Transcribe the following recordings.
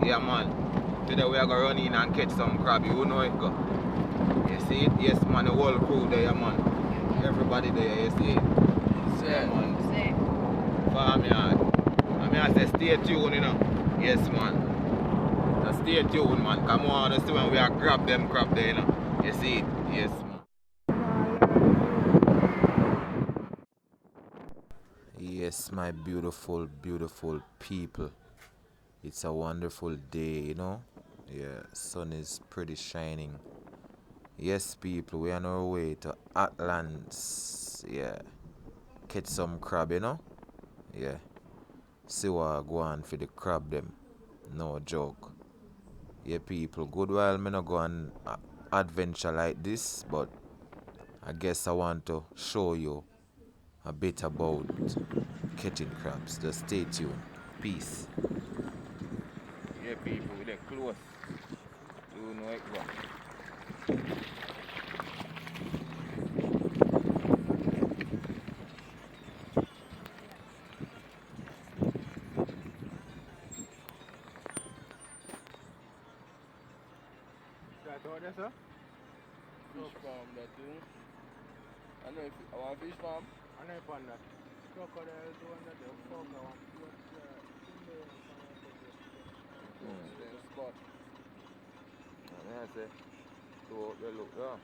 Yeah, man. Today we are going to run in and catch some crab. You know it go. You see it? Yes, man. The whole crew there, man. Everybody there, you see it? Yeah, man. Farmyard. I mean, I say stay tuned, you know. Yes, man. So stay tuned, man. Come on, see when we are grab them crab there, you know. You see it? Yes, man. Yes, my beautiful, beautiful people. It's a wonderful day, you know. Yeah, sun is pretty shining. Yes, people, we are on our way to heartlands. Yeah, catch some crab, you know. Yeah, see what I go on for the crab them. No joke. Yeah, people, good while me not go on adventure like this, but I guess I want to show you a bit about catching crabs. Just stay tuned. Peace. Yeah, people, we're close. You know it go. That out there, sir? Fish farm, that too. I know if I want fish farm. I know upon that. Crocodile, the one that they fuck, I want to watch same spot. And I say, go up there, look there.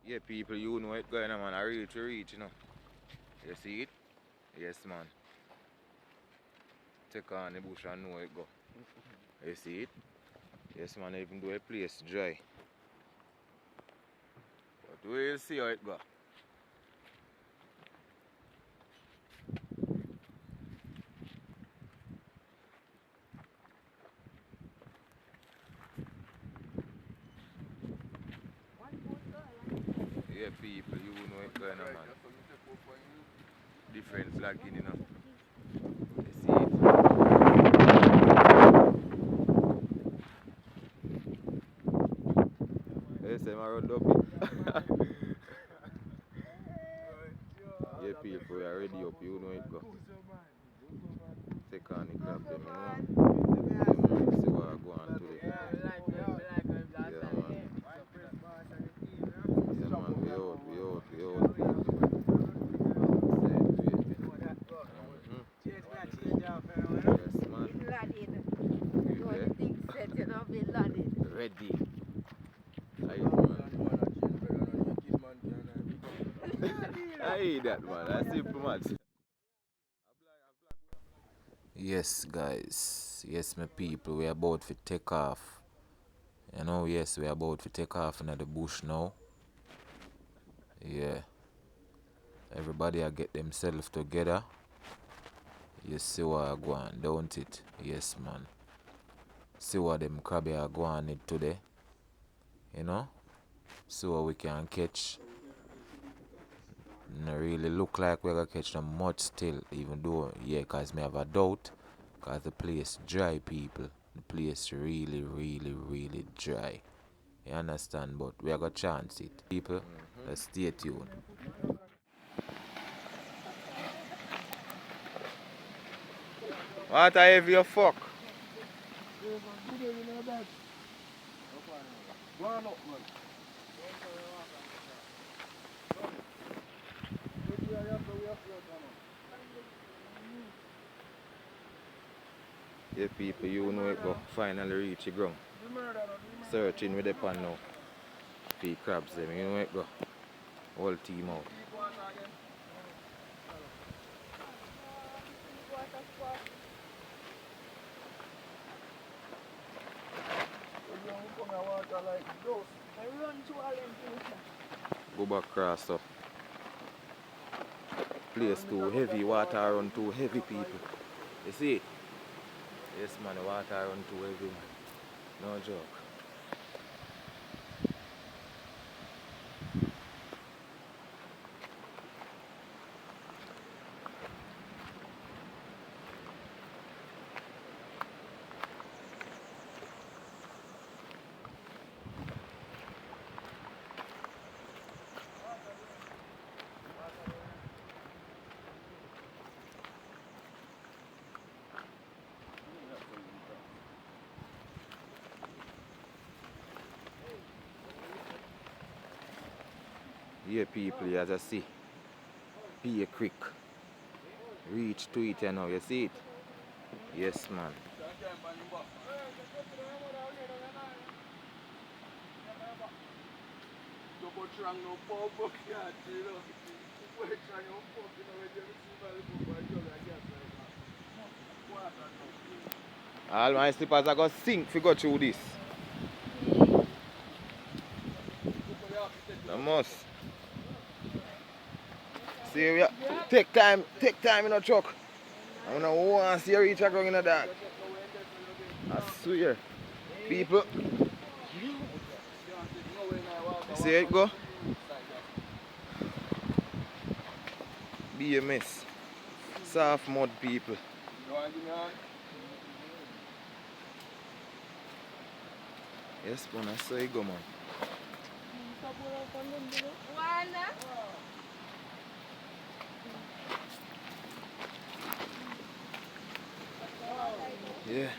Yeah, people, you know it going on, man. I reach, you know. You see it? Yes, man. Take on the bush and know it go. You see it? Yes, man, even though the place dry. But we'll see how it go. Yeah, people, you know it going on, man. Different flagging, you know. You see it? Yes, I'm around up it. Yeah, people, we are ready up, you know it go. Take on the crab them, you know. Yeah, man, see what I go on today. Yeah, man. Yeah, man, we out, people. Yes, man. Ready. I hate that, man. That's simple, man. Yes, guys. Yes, my people. We're about to take off. You know, yes, we're about to take off into the bush now. Yeah. Everybody will get themselves together. You see what I go on, don't it? Yes, man. See what them crabby are going on it today. You know? See what we can catch. No really look like we're gonna catch them much still, even though, yeah, cause me have a doubt. Cause the place dry, people. The place really, really, really dry. You understand? But we are gonna chance it. People, let's stay tuned. What are you fuck? Yeah, people, you know it go finally reach the ground. Searching with the pan now. For crabs them, you know it go. Whole team out. Go back across so. Place too heavy, water run too heavy, people. You see it? Yes, man, the water run too heavy, man. No joke. Yeah, people, as I see, be a quick. Reach to it, you know, you see it? Yes, man. All my slippers are going to sink if you go through this. I must. See, we take time in a truck. I don't want to see you reach a ground in the dark. I swear. People. You see it go? Be a mess. Soft mud people. Yes, man, I saw it go, man. Yeah.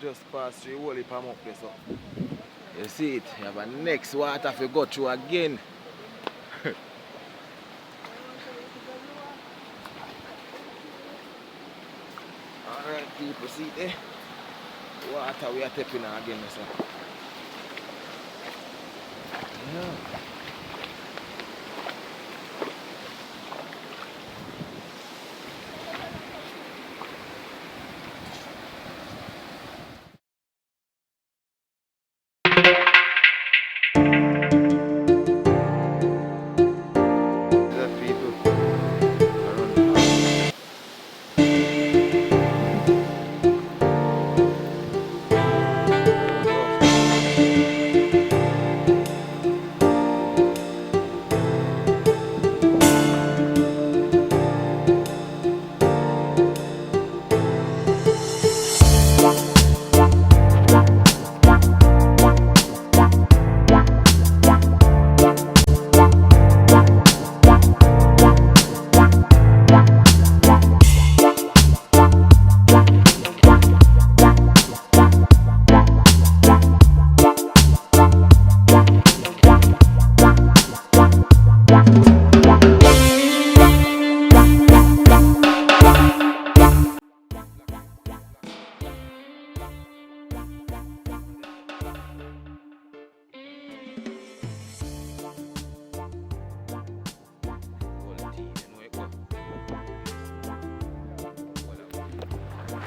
Just pass through the whole heap of muck there, so. You see it? You have a next water if you go through again. Alright, people, see there? Water we are tapping again, so. Yeah.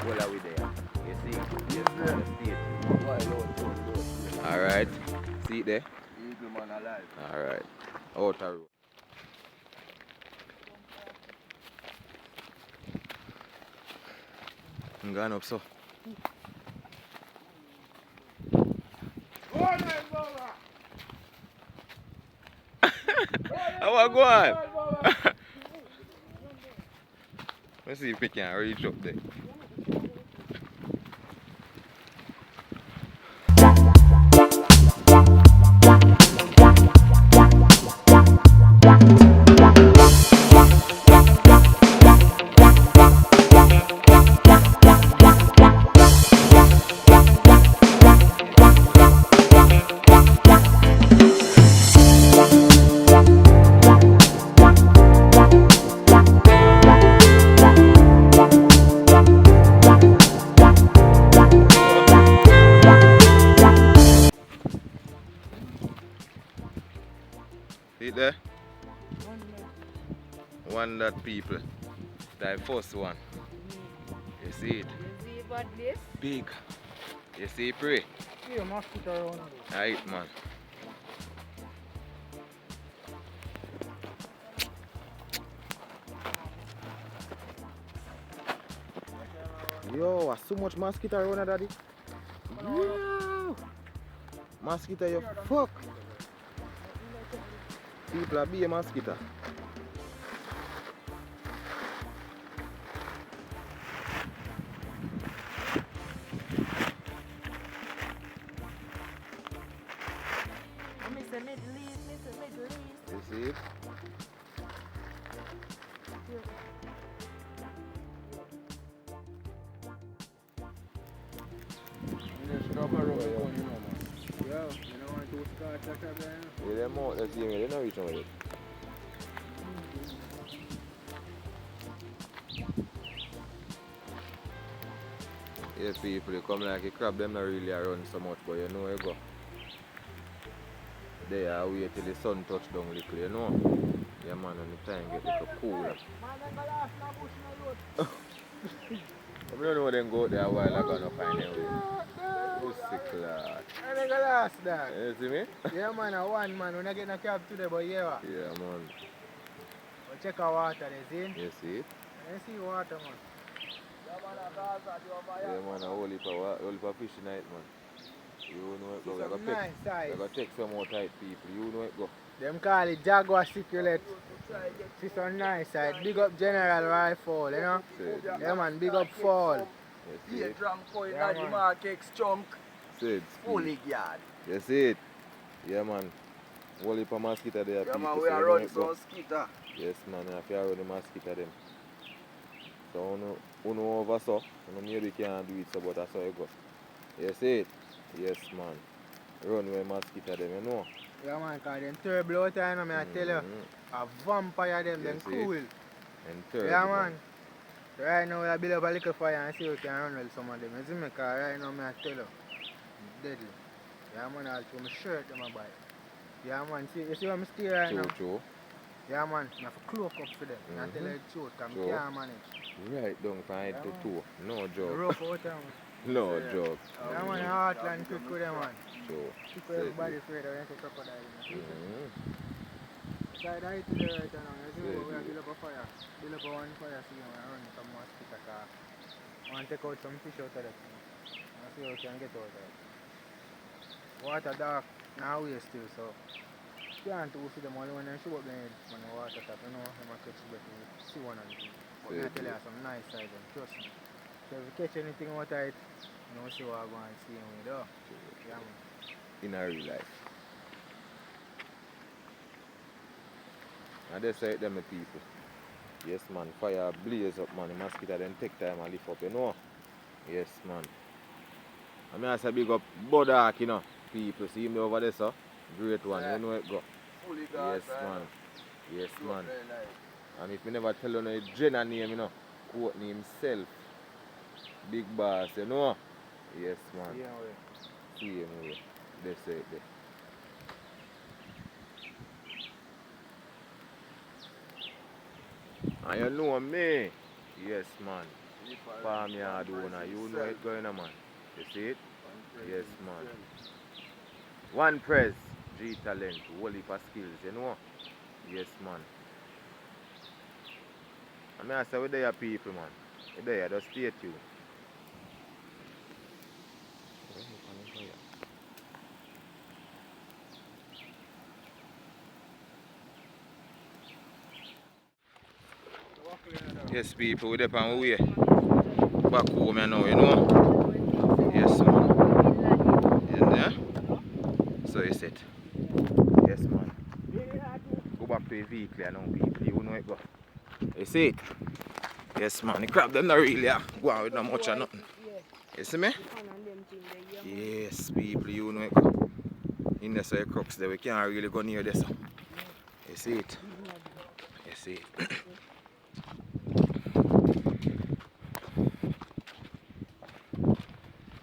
Well, are we there? You see? Yes, sir. See it. Alright. See it there? Eagle man alive. Alright. Outer road. I'm going up so. How I go on? Let's see if we can reach up there. See it there? One that people. The first one. You see it? You see about this? Big. You see it, pray? See a mosquito around there. Alright, man. Yo, so much mosquito around, daddy. Yo. Mosquito, you fuck. People are be a mosquito. Mr. Middle East, Mr. Middle East. You see it? Yeah, you know want to start that again? Yeah, they're more, let's see, they're not reaching with it. Yes, people, you come like a crab, them not really run so much, but you know you go. They are wait till the sun touch down a little, you know. Yeah, man, when the time get a little cooler. I don't know them go out there a while ago and find them way. Pussy clot. I ain't gonna last that. You see me? Yeah, man, I want, man. We're not getting a cab today, but yeah. Yeah, man. We'll check our water, you see? You see it? I see water, man. Yeah, man, a whole heap of fish tonight, man. You know it go. See some nice size. We're going to take some more tight people. You know it go. Them call it Jaguar Ciculate. See some nice size. Big up General Rifle, you know? Yeah, man, big up Fall. You see it? Yeah, man. Markex chunk. See it? Fully yard. You see it? Yeah, man. Whole heap of mosquito there. Yeah, people, man, we so are you know running it go. some mosquito. Yes, man, if you run the mosquito them. So, you over so, you maybe can't do it so, but that's how it goes. You see it? Yes, man. Run with mosquito them, you know. Yeah, man, because them terrible out there, you know, I tell you. A vampire them, them cool. And terrible. Yeah, man. So right now, we'll build up a little fire and see if we can run with some of them. You see me? Because right now, I tell you, deadly. Yeah, man, I'll throw my shirt on my bike. Yeah, man, see, you see what I'm still right now? True. Yeah, man, I have to cloak up for them. I tell you the truth, because I can't manage. Right down from head to toe. No The joke. rough out there, man. No joke. Yeah, man, the heartland quick with them, man. True. Quick with everybody afraid of them crocodile. So I die to the right now. You see, we have build up a fire. Build up a one fire, see, and run some mosquito car. I want to take out some fish out of that. I see how we can get out of it. Water dark, now we still, so you can't do see them only when they show up their head when the water tap, you know, they might catch better, you see one on the thing. But I tell you, some nice size, and trust me. So if you catch anything out of it, you know, see what I'm going to see with though. Yeah, man. In a real life. And they say them the people. Yes, man, fire blaze up, man. The mosquito then take time and lift up, you know. Yes, man. I mean, I say big up Bodak, you know. People see me over there, sir. Great one, you know it go. Fully Yes, man. Yes, man. And if you never tell you no Jenna name, you know, quote name himself. Big boss, you know. Yes, man. See him way. They say it there. And you know me. Yes, man. Farm yard owner. You know it going on, man. You see it? Yes, man. One press, G talent, whole heap of skills, you know? Yes, man. I mean, I say, where they are people, man. Where they are, just stay tuned. Yes, people, we're on our way back home now, you know? Yes, man. Yeah? So is it. Yes, man. Go back to the vehicle now, people. You know it go. You see it? Yes, man. The crab them not really go on with no much or nothing. You see me? Yes, people. You know it go. In the side crooks there, we can't really go near this. You see it? You see it?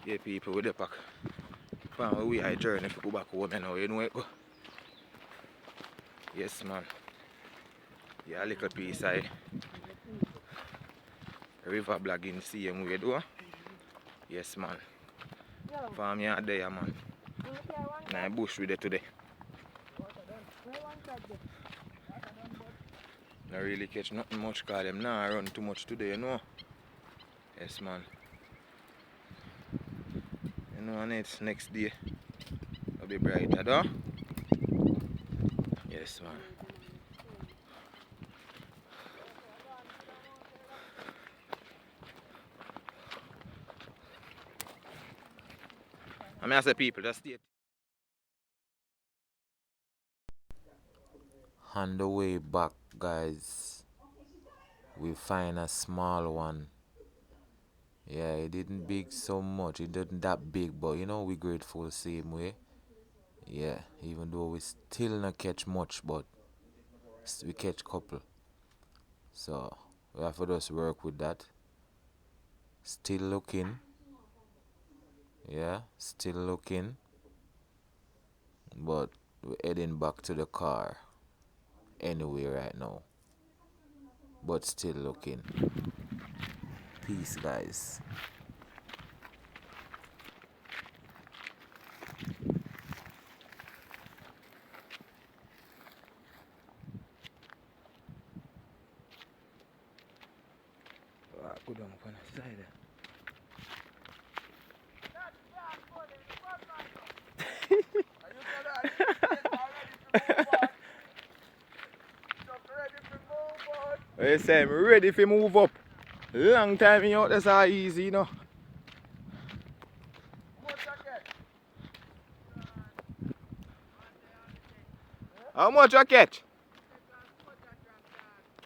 Yeah, people, with the pack. From we are journey if we go back home now, you know it go. Yes, man. Yeah, a little piece of river blogging same way though. Yes, man. Farm yard there, man. Now bush with it today. Not really catch nothing much cause them now run too much today, you know. Yes, man. You know, and it's next day. It'll be brighter, though. Yes, man. I mean, I say people, just stay. On the way back, guys, we find a small one. Yeah, it didn't big so much. It didn't that big, but you know we grateful same way. Yeah, even though we still not catch much, but we catch couple. So we have to just work with that. Still looking, Yeah, still looking, but we're heading back to the car anyway right now. But still looking. Peace, guys. Good on the side. What you say? I'm ready to move up. Long time in out, that's all easy, you know. How much you catch?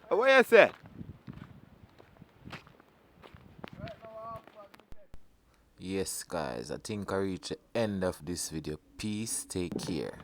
What you say? Yes, guys, I think I reached the end of this video. Peace, take care.